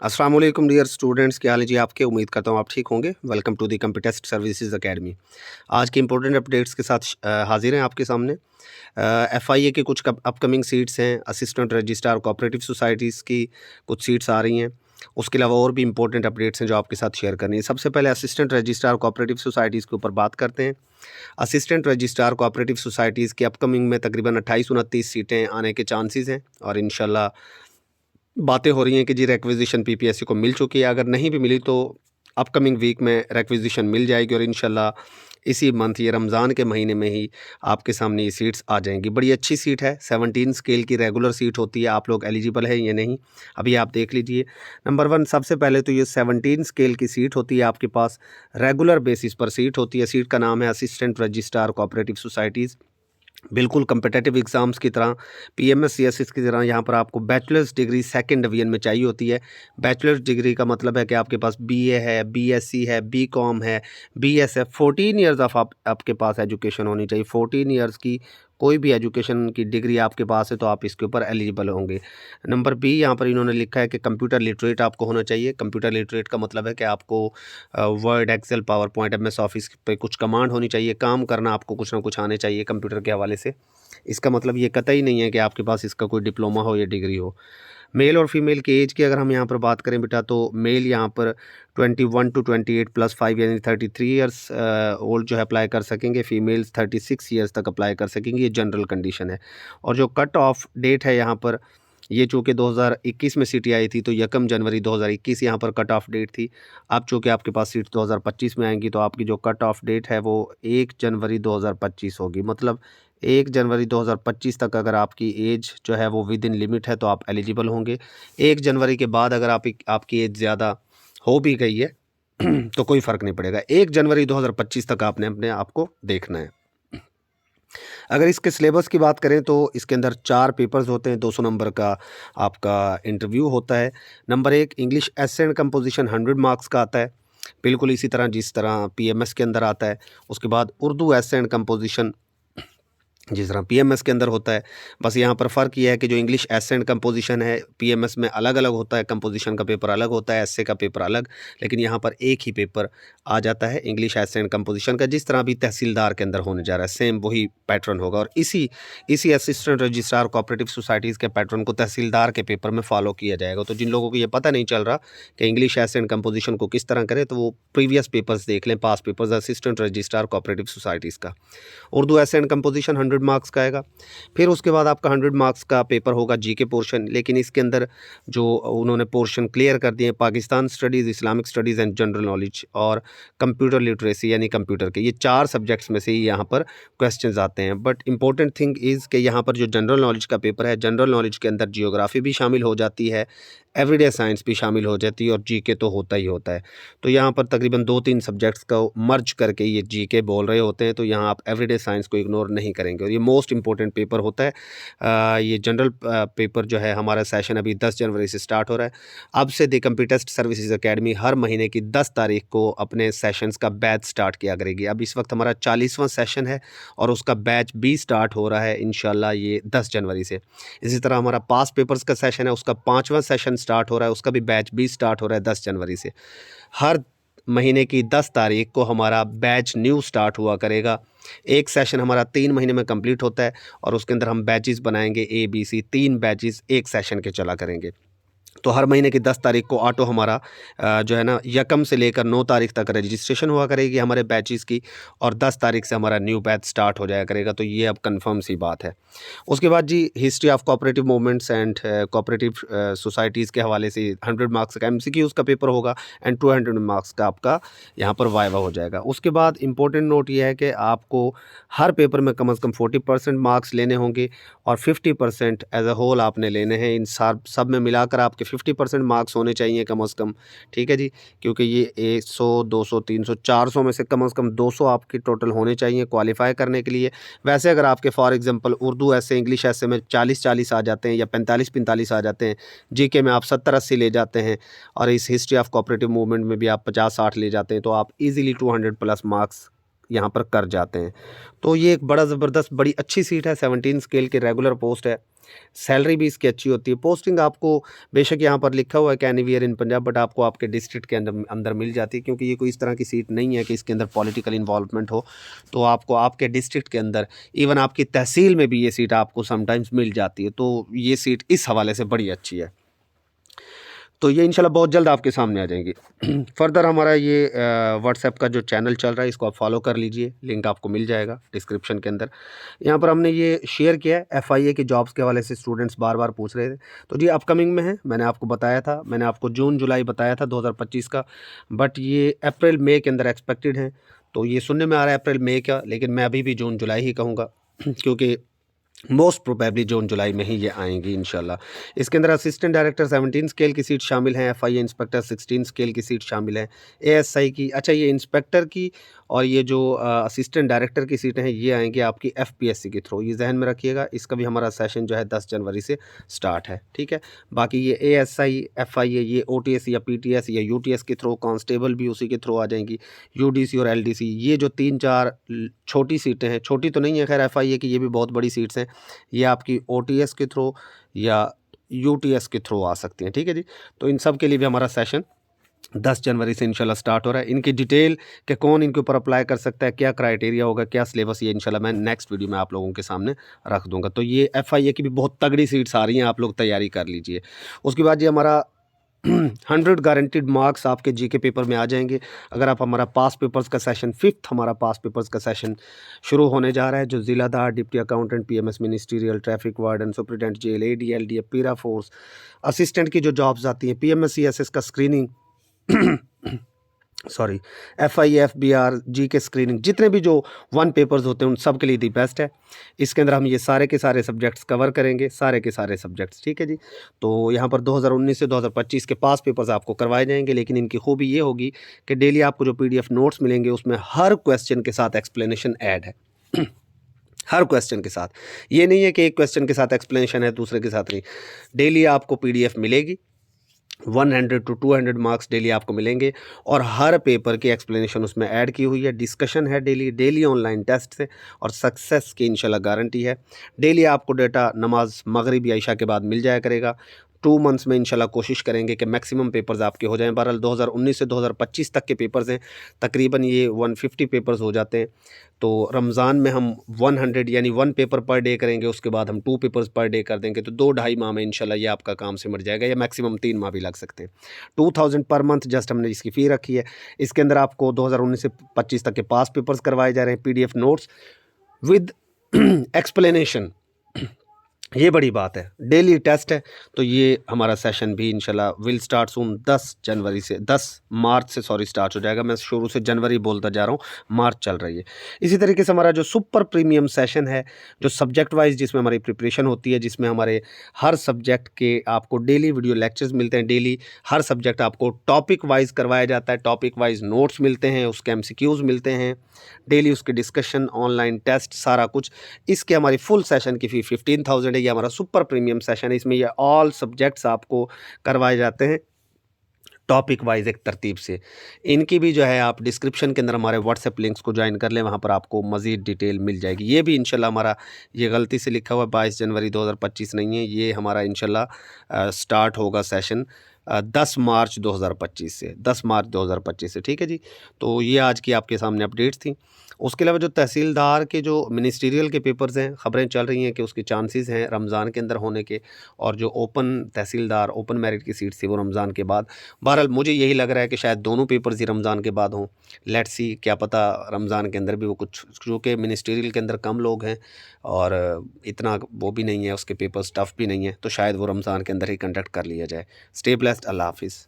अस्सलाम वालेकुम dear students, क्या हाल है जी आपके। उम्मीद करता हूँ आप ठीक होंगे। Welcome to the Computest services academy. आज के इंपॉर्टेंट अपडेट्स के साथ हाजिर हैं आपके सामने। एफआईए के कुछ अपकमिंग सीट्स हैं। असिस्टेंट रजिस्ट्रार कोऑपरेटिव सोसाइटीज़ की कुछ सीट्स आ रही हैं। उसके अलावा और भी इंपॉर्टेंट अपडेट्स हैं जो आपके साथ शेयर करनी है। सबसे पहले असिस्टेंट रजिस्ट्रार कोऑपरेटिव सोसाइटीज़ के ऊपर बात करते हैं। असिस्टेंट रजिस्ट्रार कोऑपरेटिव सोसाइटीज़ की अपकमिंग में तकरीबन 28-29 सीटें आने के चांसेस हैं और इंशाल्लाह बातें हो रही हैं कि जी रिक्विजिशन पीपीएससी को मिल चुकी है। अगर नहीं भी मिली तो अपकमिंग वीक में रिक्विजिशन मिल जाएगी और इंशाल्लाह इसी मंथ ये रमज़ान के महीने में ही आपके सामने ये सीट्स आ जाएंगी। बड़ी अच्छी सीट है। 17 स्केल की रेगुलर सीट होती है। आप लोग एलिजिबल है या नहीं अभी आप देख लीजिए। नंबर 1 सबसे पहले तो ये 17 स्केल की सीट होती है, आपके पास रेगुलर बेसिस पर सीट होती है। सीट का नाम है असिस्टेंट रजिस्ट्रार कोऑपरेटिव सोसाइटीज़। बिल्कुल कम्पिटिटिव एग्ज़ाम्स की तरह, पीएमएस सीएसएस की तरह यहाँ पर आपको बैचलर्स डिग्री सेकंड डिवीज़न में चाहिए होती है। बैचलर्स डिग्री का मतलब है कि आपके पास बीए है, बीएससी है, बीकॉम है, बीएसएफ। 14 इयर्स ऑफ आपके पास एजुकेशन होनी चाहिए। 14 इयर्स की कोई भी एजुकेशन की डिग्री आपके पास है तो आप इसके ऊपर एलिजिबल होंगे। नंबर बी यहाँ पर इन्होंने लिखा है कि कंप्यूटर लिटरेट आपको होना चाहिए। कंप्यूटर लिटरेट का मतलब है कि आपको word, Excel, PowerPoint, MS office पे कुछ कमांड होनी चाहिए। काम करना आपको कुछ ना कुछ आने चाहिए कंप्यूटर के हवाले से। इसका मतलब ये कतई नहीं है कि आपके पास इसका कोई डिप्लोमा हो या डिग्री हो। मेल और फीमेल की एज की अगर हम यहाँ पर बात करें बेटा, तो मेल यहाँ पर 21 टू 28 प्लस 5 यानी 33 इयर्स ओल्ड जो है अप्लाई कर सकेंगे। फीमेल्स 36 इयर्स तक अप्लाई कर सकेंगे। ये जनरल कंडीशन है। और जो कट ऑफ डेट है यहाँ पर, ये चूँकि 2021 में सीटें आई थी तो 1 जनवरी 2021 यहाँ पर कट ऑफ डेट थी। अब चूँकि आपके पास सीट 2025 में आएंगी तो आपकी जो कट ऑफ डेट है वो 1 जनवरी 2025 होगी। मतलब 1 जनवरी 2025 तक अगर आपकी एज जो है वो विद इन लिमिट है तो आप एलिजिबल होंगे। 1 जनवरी के बाद अगर आपकी एज ज़्यादा हो भी गई है तो कोई फ़र्क नहीं पड़ेगा। 1 जनवरी 2025 तक आपने अपने आप को देखना है। अगर इसके सिलेबस की बात करें तो इसके अंदर 4 पेपर्स होते हैं। 200 नंबर का आपका इंटरव्यू होता है। Number 1 English essay and composition 100 marks का आता है, बिल्कुल इसी तरह जिस तरह पीएमएस के अंदर आता है। उसके बाद उर्दू एसे एंड कंपोजिशन जिस तरह पीएमएस के अंदर होता है। बस यहाँ पर फ़र्क ये है कि जो इंग्लिश एसे एंड कंपोजिशन है पीएमएस में अलग अलग होता है, कंपोजिशन का पेपर अलग होता है, एसे का पेपर अलग, लेकिन यहाँ पर एक ही पेपर आ जाता है इंग्लिश एसे एंड कंपोजिशन का। जिस तरह अभी तहसीलदार के अंदर होने जा रहा है सेम वही पैटर्न होगा और इसी असिस्टेंट रजिस्ट्रार कोऑपरेटिव सोसाइटीज़ के पैटर्न को तहसीलदार के पेपर में फॉलो किया जाएगा। तो जिन लोगों को ये पता नहीं चल रहा कि इंग्लिश एसे एंड कंपोजिशन को किस तरह करें तो वो प्रीवियस पेपर्स देख लें, past papers assistant registrar cooperative societies का। Urdu essay and composition 100 marks का आएगा। फिर उसके बाद आपका 100 मार्क्स का पेपर होगा जीके पोर्शन, लेकिन इसके अंदर जो उन्होंने पोर्शन क्लियर कर दिए हैं Pakistan studies, Islamic studies and general knowledge और कंप्यूटर लिटरेसी यानी कंप्यूटर के, ये 4 सब्जेक्ट्स में से ही यहाँ पर क्वेश्चंस आते हैं। बट इंपॉर्टेंट थिंग इज़ कि यहाँ पर जो जनरल नॉलेज का पेपर है, जनरल नॉलेज के अंदर जियोग्राफी भी शामिल हो जाती है, एवरीडे साइंस भी शामिल हो जाती है और जीके तो होता ही होता है। तो यहाँ पर तकरीबन 2-3 सब्जेक्ट्स को मर्ज करके ये जीके बोल रहे होते हैं, तो यहाँ आप एवरीडे साइंस को इग्नोर नहीं करेंगे और ये मोस्ट इंपॉर्टेंट पेपर होता है। ये जनरल पेपर जो है हमारा सेशन अभी 10 जनवरी से स्टार्ट हो रहा है। अब से द कंप्यूटेस्ट सर्विसेज एकेडमी हर महीने की 10 तारीख को अपने सेशंस का बैच स्टार्ट किया करेगी। अब इस वक्त हमारा 40वां सेशन है और उसका बैच भी स्टार्ट हो रहा है इंशाल्लाह ये 10 जनवरी से। इसी तरह हमारा पास पेपर्स का सेशन है, उसका 5वां सेशन स्टार्ट हो रहा है, उसका भी बैच भी स्टार्ट हो रहा है 10 जनवरी से। हर महीने की 10 तारीख को हमारा बैच न्यू स्टार्ट हुआ करेगा। एक सेशन हमारा 3 महीने में कंप्लीट होता है और उसके अंदर हम बैचेस बनाएंगे ABC, 3 बैचेस एक सेशन के चला करेंगे। तो हर महीने की 10 तारीख को ऑटो हमारा जो है ना 1 से लेकर 9 तारीख तक रजिस्ट्रेशन हुआ करेगी हमारे बैचेस की और 10 तारीख से हमारा न्यू बैच स्टार्ट हो जाया करेगा। तो ये अब कंफर्म सी बात है। उसके बाद जी history of cooperative movements and cooperative societies के हवाले से 100 मार्क्स का एमसीक्यूज़ का पेपर होगा एंड 200 मार्क्स का आपका यहाँ पर वाइवा हो जाएगा। उसके बाद इंपॉर्टेंट नोट ये है कि आपको हर पेपर में कम से कम 40% मार्क्स लेने होंगे और 50% एज अ होल आपने लेने हैं। इन सब में मिलाकर आपके 50% मार्क्स होने चाहिए कम से कम, ठीक है जी, क्योंकि ये 100, 200, 300, 400 में से कम 200 आपके टोटल होने चाहिए क्वालिफाई करने के लिए। वैसे अगर आपके फॉर एग्जांपल उर्दू ऐसे, इंग्लिश ऐसे में 40-40 आ जाते हैं या 45-45 आ जाते हैं, जीके में आप 70-80 ले जाते हैं और इस हिस्ट्री ऑफ कोऑपरेटिव मूवमेंट में भी आप 50-60 ले जाते हैं, तो आप इजीली 200 प्लस मार्क्स यहाँ पर कर जाते हैं। तो ये एक बड़ा ज़बरदस्त बड़ी अच्छी सीट है, 17 स्केल की रेगुलर पोस्ट है, सैलरी भी इसकी अच्छी होती है। पोस्टिंग आपको बेशक यहाँ पर लिखा हुआ है can anywhere in Punjab, but आपको आपके डिस्ट्रिक्ट के अंदर अंदर मिल जाती है, क्योंकि ये कोई इस तरह की सीट नहीं है कि इसके अंदर पॉलिटिकल इन्वॉल्वमेंट हो। तो आपको आपके डिस्ट्रिक्ट के अंदर, इवन आपकी तहसील में भी ये सीट आपको समटाइम्स मिल जाती है। तो ये सीट इस हवाले से बड़ी अच्छी है। तो ये इंशाल्लाह बहुत जल्द आपके सामने आ जाएंगी। फर्दर हमारा ये व्हाट्सएप का जो चैनल चल रहा है, इसको आप फॉलो कर लीजिए, लिंक आपको मिल जाएगा डिस्क्रिप्शन के अंदर। यहाँ पर हमने ये शेयर किया है, FIA के जॉब्स के हवाले से स्टूडेंट्स बार बार पूछ रहे थे। तो जी अपकमिंग में है, मैंने आपको बताया था, मैंने आपको जून जुलाई बताया था 2025 का, बट ये अप्रैल मई के अंदर एक्सपेक्टेड है। तो ये सुनने में आ रहा है अप्रैल मई का, लेकिन मैं अभी भी जून जुलाई ही कहूँगा क्योंकि मोस्ट प्रोबेबली जून जुलाई में ही ये आएंगी इंशाल्लाह। इसके अंदर असिस्टेंट डायरेक्टर 17 स्केल की सीट शामिल हैं, FIA इंस्पेक्टर 16 स्केल की सीट शामिल है, ASI की, अच्छा ये इंस्पेक्टर की और ये जो असिस्टेंट डायरेक्टर की सीटें हैं ये आएंगी आपकी FPSC के थ्रू, ये जहन में रखिएगा। इसका भी हमारा सेशन जो है 10 जनवरी से स्टार्ट है, ठीक है। बाकी ये ASI FIA ये OTS या PTS या UTS के थ्रू, कांस्टेबल भी उसी के थ्रू आ जाएंगी, UDC और LDC, ये जो 3-4 छोटी सीटें हैं, छोटी तो नहीं है खैर FIA की, ये भी बहुत बड़ी सीट्स हैं, ये आपकी OTS के थ्रू या UTS के थ्रू आ सकती हैं, ठीक है जी। तो इन सब के लिए भी हमारा सेशन 10 जनवरी से इंशाल्लाह स्टार्ट हो रहा है। इनकी डिटेल कि कौन इनके ऊपर अप्लाई कर सकता है, क्या क्राइटेरिया होगा, क्या सिलेबस, ये इंशाल्लाह मैं नेक्स्ट वीडियो में आप लोगों के सामने रख दूंगा। तो ये FIA की भी बहुत तगड़ी सीट्स आ रही हैं, आप लोग तैयारी कर लीजिए। उसके बाद ये हमारा 100 गारंटीड मार्क्स आपके GK पेपर में आ जाएंगे अगर आप हमारा पास पेपर्स का सेशन, 5th हमारा पास पेपर्स का सेशन शुरू होने जा रहा है, जो ज़िलादार, deputy accountant, PMS ministerial, traffic warden, superintendent jail, ADL, DF, पीरा फोर्स, असिस्टेंट की जो जॉब्स आती हैं, PMS CSS का screening sorry FIA FBR GK screening, जितने भी जो 1 पेपर्स होते हैं उन सब के लिए दी बेस्ट है। इसके अंदर हम ये सारे के सारे सब्जेक्ट्स कवर करेंगे, सारे के सारे सब्जेक्ट्स, ठीक है जी। तो यहाँ पर 2019 से 2025 के पास पेपर्स आपको करवाए जाएंगे, लेकिन इनकी खूबी ये होगी कि डेली आपको जो PDF नोट्स मिलेंगे उसमें हर क्वेश्चन के साथ एक्सप्लेनेशन ऐड है हर क्वेश्चन के साथ, ये नहीं है कि एक क्वेश्चन के साथ एक्सप्लेनेशन है दूसरे के साथ नहीं। डेली आपको PDF मिलेगी, 100 to 200 मार्क्स डेली आपको मिलेंगे और हर पेपर की एक्सप्लेनेशन उसमें ऐड की हुई है। डिस्कशन है डेली ऑनलाइन टेस्ट से और सक्सेस की इंशाल्लाह गारंटी है। डेली आपको डेटा नमाज मगरिब या इशा के बाद मिल जाया करेगा। 2 मंथ्स में इंशाल्लाह कोशिश करेंगे कि मैक्सिमम पेपर्स आपके हो जाएं। बहरहाल 2019 से 2025 तक के पेपर्स हैं, तकरीबन ये 150 पेपर्स हो जाते हैं। तो रमज़ान में हम 100 यानी 1 पेपर पर डे करेंगे, उसके बाद हम 2 पेपर्स पर डे कर देंगे, तो 2-2.5 माह में इंशाल्लाह ये आपका काम सिमट जाएगा, या मैक्सिमम 3 माह भी लग सकते हैं। 2000 पर मंथ जस्ट हमने इसकी फ़ी रखी है। इसके अंदर आपको 2019 से 25 तक के पास पेपर्स करवाए जा रहे हैं, PDF नोट्स विद एक्सप्लेनेशन, ये बड़ी बात है। डेली टेस्ट है, तो ये हमारा सेशन भी इंशाल्लाह विल स्टार्ट सून, 10 मार्च से स्टार्ट हो जाएगा। मैं शुरू से जनवरी बोलता जा रहा हूँ, मार्च चल रही है। इसी तरीके से हमारा जो सुपर प्रीमियम सेशन है, जो सब्जेक्ट वाइज जिसमें हमारी प्रिपरेशन होती है, जिसमें हमारे हर सब्जेक्ट के आपको डेली वीडियो लेक्चर्स मिलते हैं, डेली हर सब्जेक्ट आपको टॉपिक वाइज करवाया जाता है, टॉपिक वाइज नोट्स मिलते हैं, उसके MCQs मिलते हैं, डेली उसके डिस्कशन, ऑनलाइन टेस्ट, सारा कुछ। इसके हमारी फुल सेशन की फ़ी 15,000 है। ये हमारा सुपर प्रीमियम सेशन है, इसमें ये ऑल सब्जेक्ट्स आपको करवाए जाते हैं टॉपिक वाइज एक तरतीब से। इनकी भी जो है आप डिस्क्रिप्शन के अंदर हमारे व्हाट्सएप लिंक्स को ज्वाइन कर लें, वहाँ पर आपको मज़ीद डिटेल मिल जाएगी। ये भी इंशाल्लाह हमारा, ये गलती से लिखा हुआ 22 जनवरी 2025 नहीं है, ये हमारा इंशाल्लाह स्टार्ट होगा सेशन 10 मार्च 2025 से, 10 मार्च 2025 से, ठीक है जी। तो ये आज की आपके सामने अपडेट्स थी। उसके अलावा जो तहसीलदार के जो मिनिस्ट्रियल के पेपर्स हैं, ख़बरें चल रही हैं कि उसके चांसेस हैं रमज़ान के अंदर होने के, और जो ओपन तहसीलदार ओपन मेरिट की सीट थी वो रमज़ान के बाद। बहरहाल मुझे यही लग रहा है कि शायद दोनों पेपर्स ही रमज़ान के बाद हों। लेट्स सी, क्या पता रमज़ान के अंदर भी वो कुछ, क्योंकि मिनिस्ट्रियल के अंदर कम लोग हैं और इतना वो भी नहीं है, उसके पेपर्स टफ़ भी नहीं है, तो शायद वो रमज़ान के अंदर ही कंडक्ट कर लिया जाए। स्टे ब्लेस्ड, अल्लाह हाफिज़।